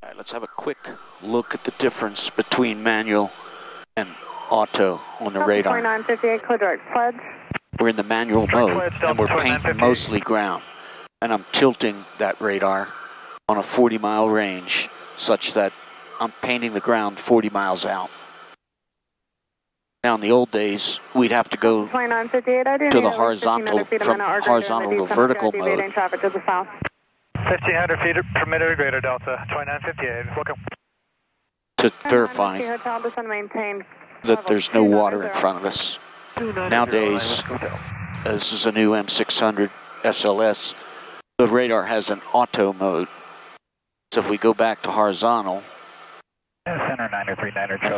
All right, let's have a quick look at the difference between manual and auto on the radar. 2958, clear direct pledge. We're in the manual mode, and we're painting mostly ground. And I'm tilting that radar on a 40-mile range, such that I'm painting the ground 40 miles out. Now, in the old days, we'd have to go to the horizontal, from horizontal to vertical mode. 1,500 feet permitted, greater Delta, 2958, welcome. To verify that there's no water in front of us. Nowadays, this is a new M600 SLS, the radar has an auto mode. So if we go back to horizontal and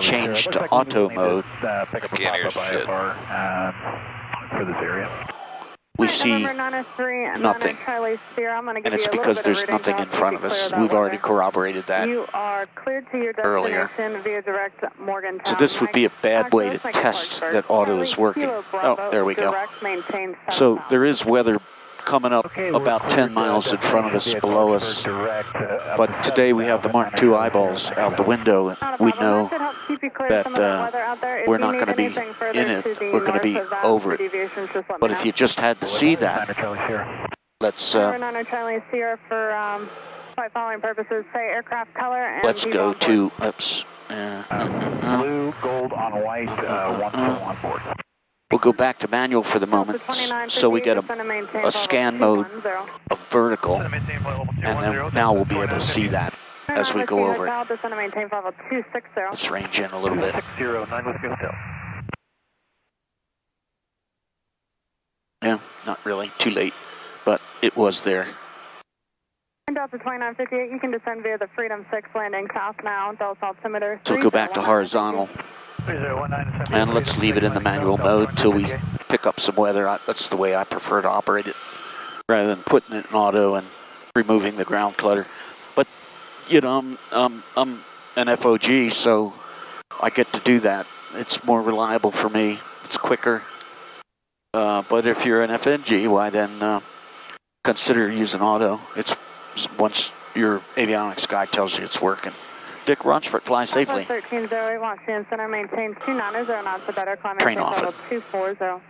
change to auto mode, for this area, we see nothing. And it's because there's nothing in front of us. We've already corroborated that earlier. So this would be a bad way to test that auto is working. Oh, there we go. So there is weather coming up about 10 miles in front of us, below us. But today we have the Mark II eyeballs out the window, and we know that we're not going to be in it, we're going to be over it. But if you just had to see that, let's go to, oops. Blue, gold on white, 1 board. We'll go back to manual for the moment, so we get a scan mode of vertical, and then now we'll be able to see that as we go over it. Let's range in a little bit. Yeah, not really, too late, but it was there. Delta 2958, you can descend via the Freedom 6 landing south now, Delta altimeter. So we'll go back to horizontal. And let's leave it in the manual mode till we pick up some weather. That's the way I prefer to operate it, rather than putting it in auto and removing the ground clutter. But, you know, I'm an FOG, so I get to do that. It's more reliable for me. It's quicker. But if you're an FNG, why then consider using auto. It's once your avionics guy tells you it's working. Dick Rochfort, fly safely. 1308 Washington Center, maintain 290 knots, the better climbing train off it. 240.